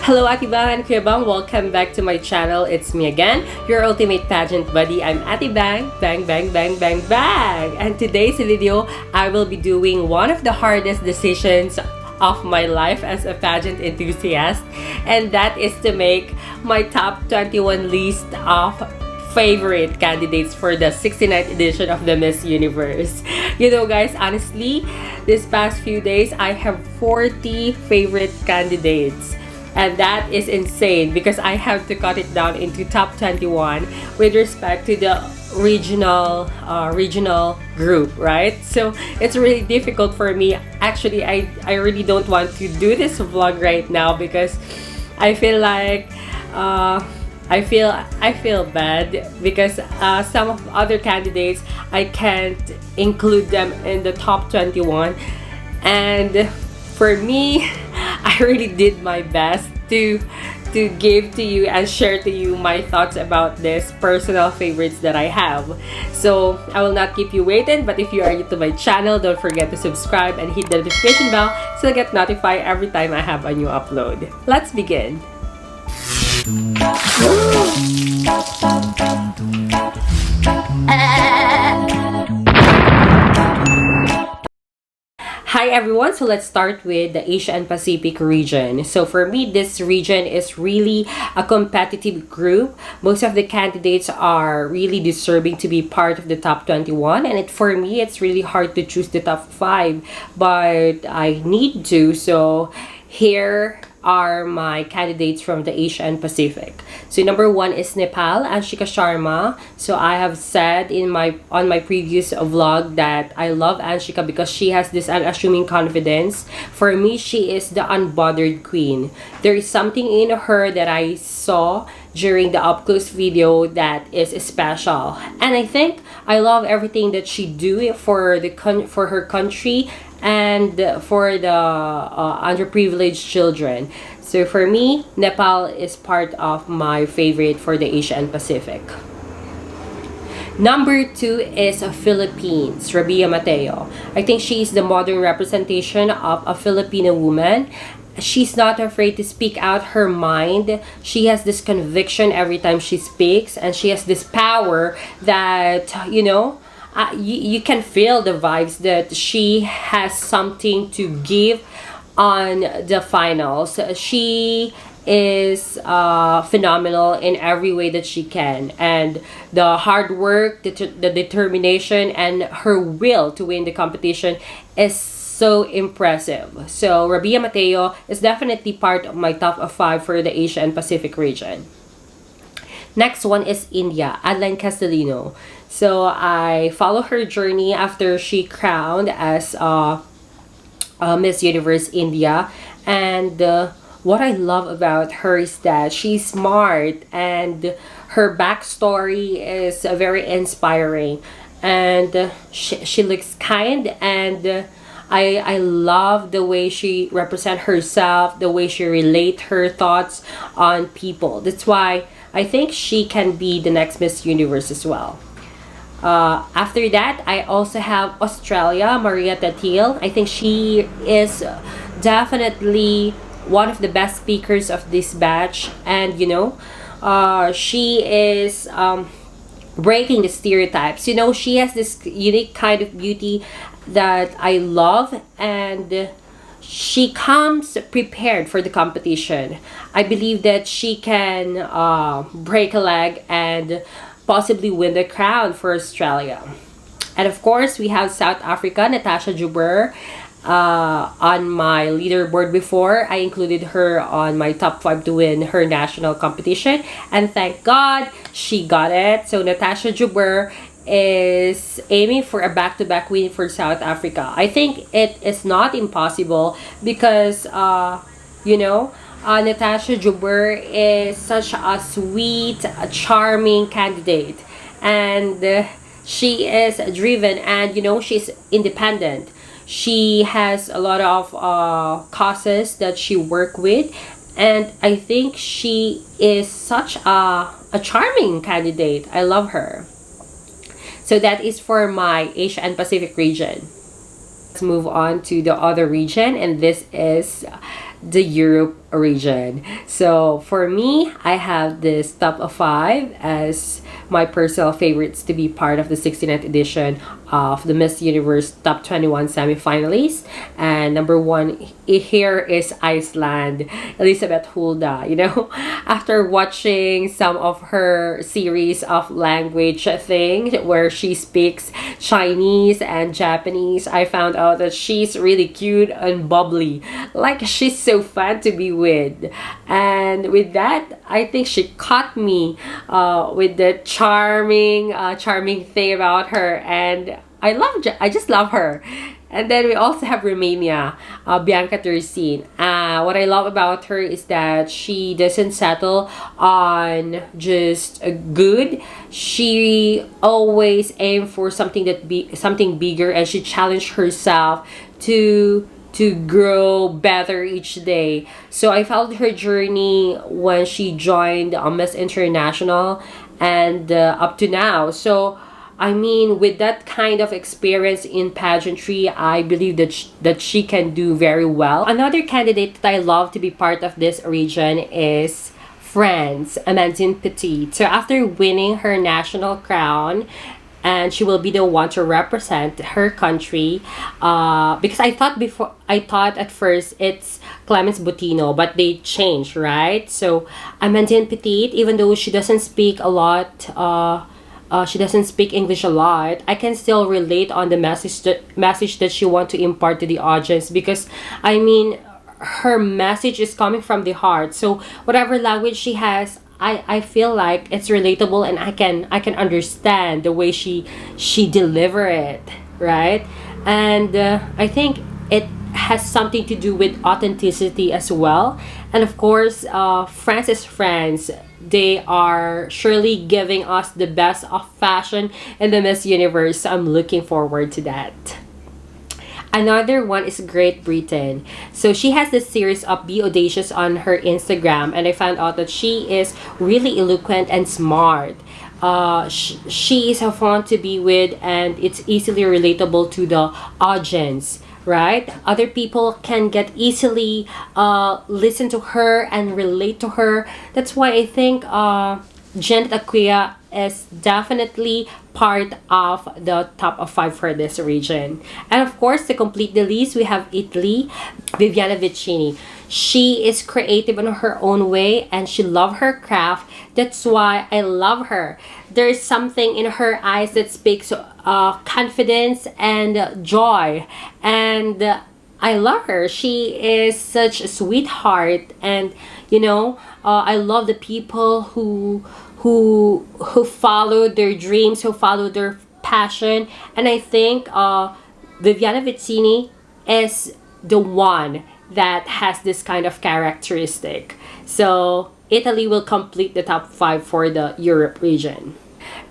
Hello Atebang and Atebang, welcome back to my channel. It's me again, your ultimate pageant buddy. I'm Atebang, bang bang bang bang bang. And today's video, I will be doing one of the hardest decisions of my life as a pageant enthusiast, and that is to make my top 21 list of favorite candidates for the 69th edition of the Miss Universe. You know guys, honestly, this past few days I have 40 favorite candidates, and that is insane because I have to cut it down into top 21 with respect to the regional group, right? So it's really difficult for me. Actually, I really don't want to do this vlog right now because I feel like I feel bad because some of other candidates I can't include them in the top 21, and for me, I really did my best to give to you and share to you my thoughts about this personal favorites that I have. So I will not keep you waiting, but if you are new to my channel, don't forget to subscribe and hit the notification bell so you'll get notified every time I have a new upload. Let's begin. Hi everyone, so let's start with the Asia and Pacific region. So for me, this region is really a competitive group. Most of the candidates are really deserving to be part of the top 21, and for me, it's really hard to choose the top 5, but I need to. So here are my candidates from the Asia and Pacific. So number 1 is Nepal, Anshika Sharma. So I have said on my previous vlog that I love Anshika because she has this unassuming confidence. For me, she is the unbothered queen. There is something in her that I saw during the up close video that is special, and I think I love everything that she do for her country and for the underprivileged children. So for me, Nepal is part of my favorite for the Asia and Pacific. Number 2 is Philippines, Rabia Mateo. I think she is the modern representation of a Filipino woman. She's not afraid to speak out her mind. She has this conviction every time she speaks, and she has this power that, you know, you can feel the vibes that she has something to give on the finals. She is phenomenal in every way that she can, and the hard work, the determination, and her will to win the competition is so impressive. So Rabia Mateo is definitely part of my top of 5 for the Asia and Pacific region. Next one is India, Adeline Castellino. So I follow her journey after she crowned as Miss Universe India, and what I love about her is that she's smart and her backstory is very inspiring, and she looks kind, and I love the way she represents herself, the way she relates her thoughts on people. That's why I think she can be the next Miss Universe as well. After that, I also have Australia, Maria Tatil. I think she is definitely one of the best speakers of this batch, and you know, she is breaking the stereotypes. You know, she has this unique kind of beauty that I love, and she comes prepared for the competition. I believe that she can break a leg and possibly win the crown for Australia. And of course, we have South Africa, Natasha Joubert. On my leaderboard before, I included her on my top 5 to win her national competition, and thank God she got it. So Natasha Joubert is aiming for a back-to-back win for South Africa. I think it is not impossible because you know, Natasha Joubert is such a sweet, charming candidate, and she is driven, and you know, she's independent. She has a lot of causes that she work with, and I think she is such a charming candidate. I love her. So that is for my Asia and Pacific region. Let's move on to the other region, and this is the Europe region. So for me, I have this top of 5 as my personal favorites to be part of the 69th edition of the Miss Universe Top 21 semifinalists. And number 1 here is Iceland, Elizabeth Hulda. You know, after watching some of her series of language thing where she speaks Chinese and Japanese, I found out that she's really cute and bubbly. Like, she's so fun to be with. And with that, I think she caught me with the charming thing about her, and I just love her. And then we also have Romania, Bianca Tercin. What I love about her is that she doesn't settle on just a good. She always aims for something bigger, and she challenged herself to grow better each day. So I followed her journey when she joined Miss International and up to now. So I mean, with that kind of experience in pageantry, I believe that she can do very well. Another candidate that I love to be part of this region is France, Amandine Petit. So after winning her national crown, and she will be the one to represent her country, because I thought at first it's Clemence Botino, but they changed, right? So Amandine Petit, even though she doesn't speak a lot, she doesn't speak English a lot, I can still relate on the message that she want to impart to the audience, because I mean, her message is coming from the heart. So whatever language she has, I feel like it's relatable, and I can understand the way she deliver it, right? And I think it has something to do with authenticity as well. And of course, France is France. They are surely giving us the best of fashion in the Miss Universe. So I'm looking forward to that. Another one is Great Britain. So she has this series of Be Audacious on her Instagram, and I found out that she is really eloquent and smart. She is a fun to be with, and it's easily relatable to the audience, right? Other people can get easily listen to her and relate to her. That's why I think Janet Aquia is definitely part of the top of 5 for this region. And of course, to complete the list, we have Italy, Viviana Vicini. She is creative in her own way, and she loves her craft. That's why I love her. There's something in her eyes that speaks confidence and joy, and I love her. She is such a sweetheart, and you know, I love the people who follow their dreams, who follow their passion. And I think Viviana Vicini is the one that has this kind of characteristic. So Italy will complete the top 5 for the Europe region.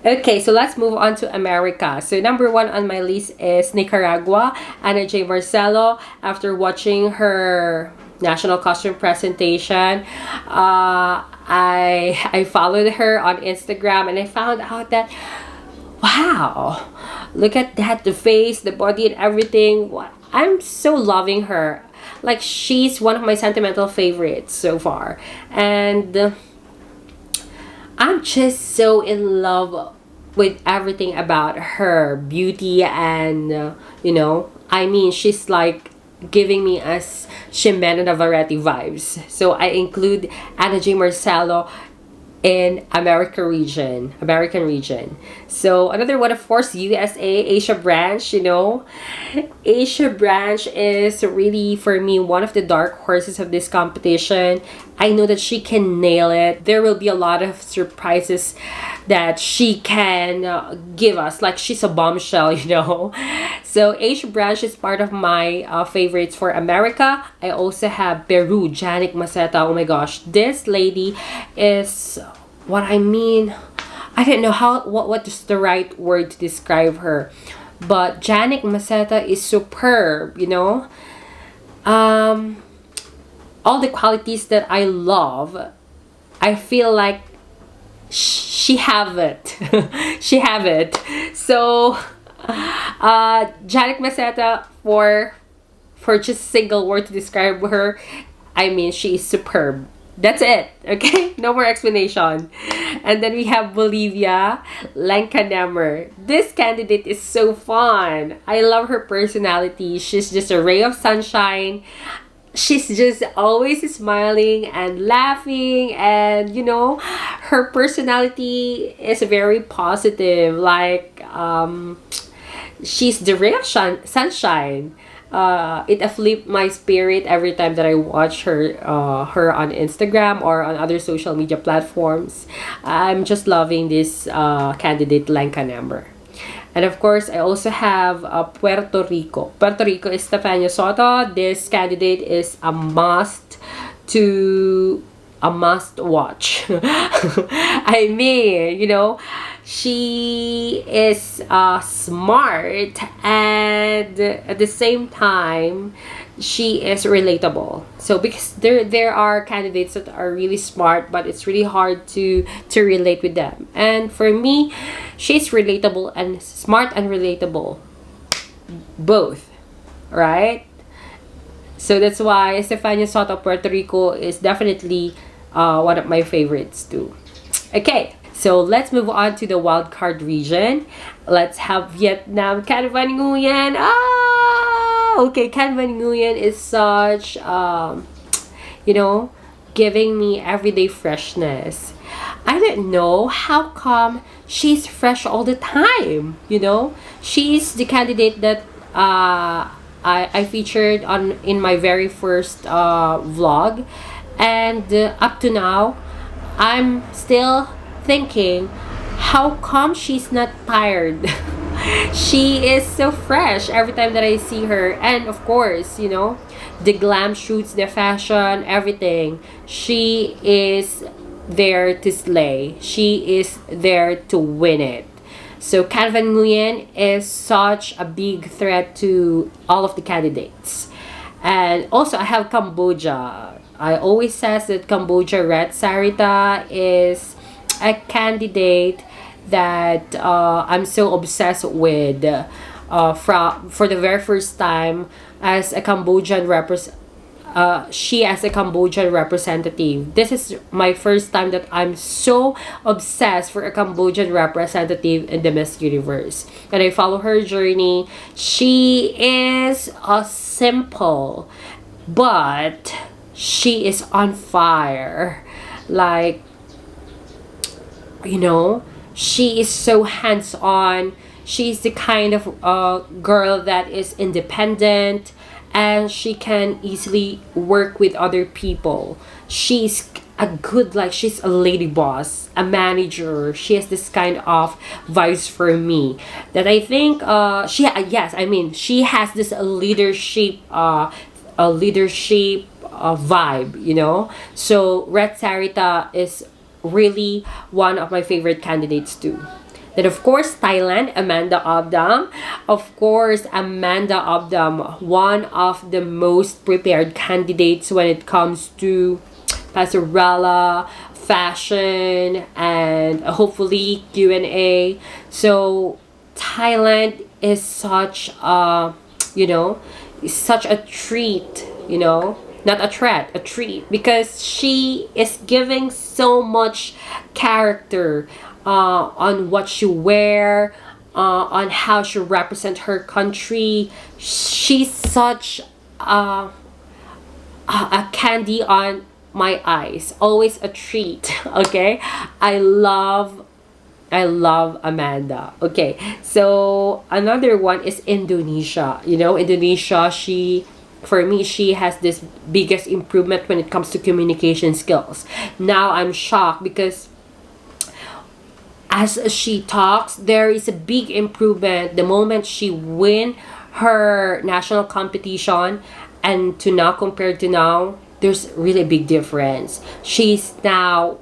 Okay, so let's move on to America. So number 1 on my list is Nicaragua, Ana J. Marcelo. After watching her national costume presentation, I followed her on Instagram, and I found out that, wow, look at that, the face, the body, and everything. I'm so loving her. Like, she's one of my sentimental favorites so far, and I'm just so in love with everything about her beauty. And you know, I mean, she's like giving me as Ximena Navarrete vibes. So I include Ana J. Marcelo in American region. So another one, of course, USA, Asia branch. You know, Asia branch is really, for me, one of the dark horses of this competition. I know that she can nail it. There will be a lot of surprises that she can give us. Like, she's a bombshell, you know. So Asia branch is part of my favorites for America. I also have Peru, Janik Maceta. Oh my gosh, this lady is what I mean. I don't know what is the right word to describe her, but Janik Maceta is superb, you know. All the qualities that I love, I feel like she have it. She have it. So Janik Maceta, for just a single word to describe her, I mean, she is superb. That's it. Okay? No more explanation. And then we have Bolivia 𝙤𝙤𝙩'𝙨. This candidate is so fun. I love her personality. She's just a ray of sunshine. She's just always smiling and laughing, and you know, her personality is very positive. Like, she's the ray of sunshine. It uplifts my spirit every time that I watch her on Instagram or on other social media platforms. I'm just loving this candidate 𝙤𝙤𝙩'𝙨. And of course, I also have Puerto Rico. Puerto Rico is Estefanía Soto. This candidate is a must watch. I mean, you know, she is smart, and at the same time, she is relatable. So because there are candidates that are really smart, but it's really hard to relate with them. And for me, she's relatable, and smart and relatable, both, right? So that's why Estefanía Soto Puerto Rico is definitely one of my favorites too. Okay, so let's move on to the wildcard region. Let's have Vietnam, Can Văn Nguyen. Okay, Can Văn Nguyen is such, you know, giving me everyday freshness. I don't know how come she's fresh all the time, you know? She's the candidate that I featured in my very first vlog, and up to now I'm still thinking, how come she's not tired? She is so fresh every time that I see her. And of course, you know, the glam shoots, the fashion, everything, she is there to slay. She is there to win it. So Can Văn Nguyen is such a big threat to all of the candidates. And also I have Cambodia. I always says that Cambodia 𝙤𝙤𝙘𝙤𝙤 is a candidate that I'm so obsessed with for the very first time as a Cambodian she as a Cambodian representative. This is my first time that I'm so obsessed for a Cambodian representative in the Miss Universe. And I follow her journey. She is simple, but she is on fire. Like, you know, she is so hands-on. She's the kind of girl that is independent, and she can easily work with other people. She's a good, like, she's a lady boss, a manager. She has this kind of vibes for me that I think she has this leadership vibe, you know. So 𝙤𝙤𝙘𝙤𝙗 is really one of my favorite candidates too. Then of course Thailand, Amanda Abdam. Of course Amanda Abdam, one of the most prepared candidates when it comes to passerella, fashion, and hopefully Q&A. So Thailand is such a, you know, such a treat, you know. Not a threat, a treat, because she is giving so much character on what she wear, on how she represent her country. She's such a candy on my eyes, always a treat. Okay, I love Amanda. Okay, so another one is Indonesia. You know, Indonesia, for me, she has this biggest improvement when it comes to communication skills. Now I'm shocked because as she talks, there is a big improvement the moment she win her national competition, and to now, compared to now, there's really a big difference. She's now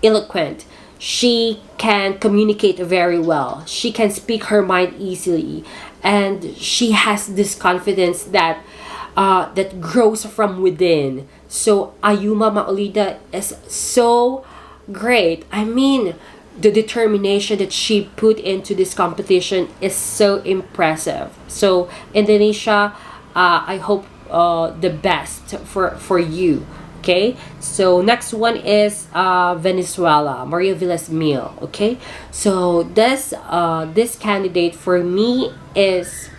eloquent. She can communicate very well. She can speak her mind easily, and she has this confidence that that grows from within. So Ayuma Maolida is so great. I mean, the determination that she put into this competition is so impressive. So Indonesia, I hope the best for you. Okay, so next one is Venezuela, Maria Villas-Mil. Okay, so this candidate for me is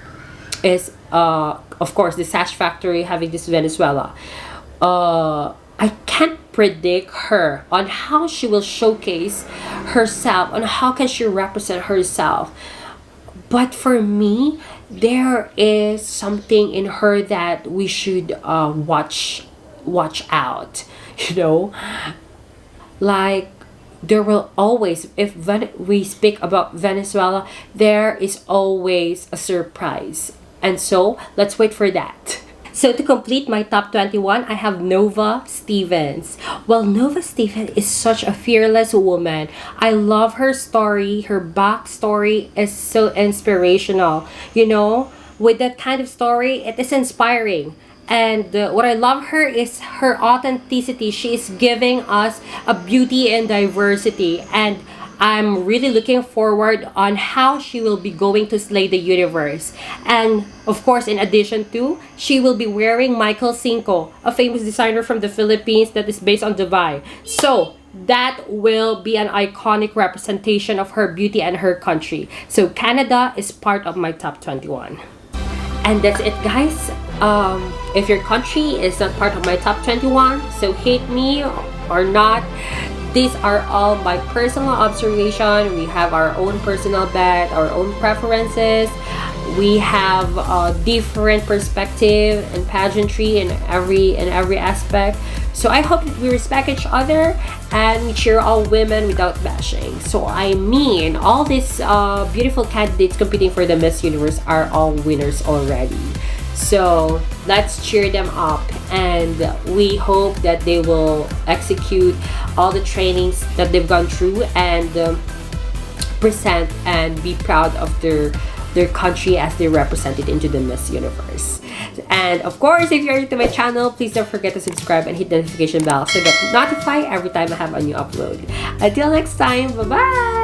of course the Sash Factory having this Venezuela. I can't predict her on how she will showcase herself, on how can she represent herself. But for me, there is something in her that we should watch out. You know, like there will always, if we speak about Venezuela, there is always a surprise, and so let's wait for that. So to complete my top 21, I have Nova Stevens. Well, Nova Stevens is such a fearless woman. I love her story. Her backstory is so inspirational. You know, with that kind of story, it is inspiring. And what I love her is her authenticity. She is giving us a beauty and diversity. And I'm really looking forward on how she will be going to slay the universe. And of course, in addition to, she will be wearing Michael Cinco, a famous designer from the Philippines that is based on Dubai. So that will be an iconic representation of her beauty and her country. So Canada is part of my top 21. And that's it, guys. If your country is not part of my top 21, so hate me or not, these are all my personal observation. We have our own personal bet, our own preferences. We have a different perspective and pageantry in every aspect. So I hope that we respect each other and we cheer all women without bashing. So I mean, all these beautiful candidates competing for the Miss Universe are all winners already. So let's cheer them up, and we hope that they will execute all the trainings that they've gone through and present and be proud of their country as they represent it into the Miss Universe. And of course, if you're new to my channel, please don't forget to subscribe and hit the notification bell so get notified every time I have a new upload. Until next time, bye bye.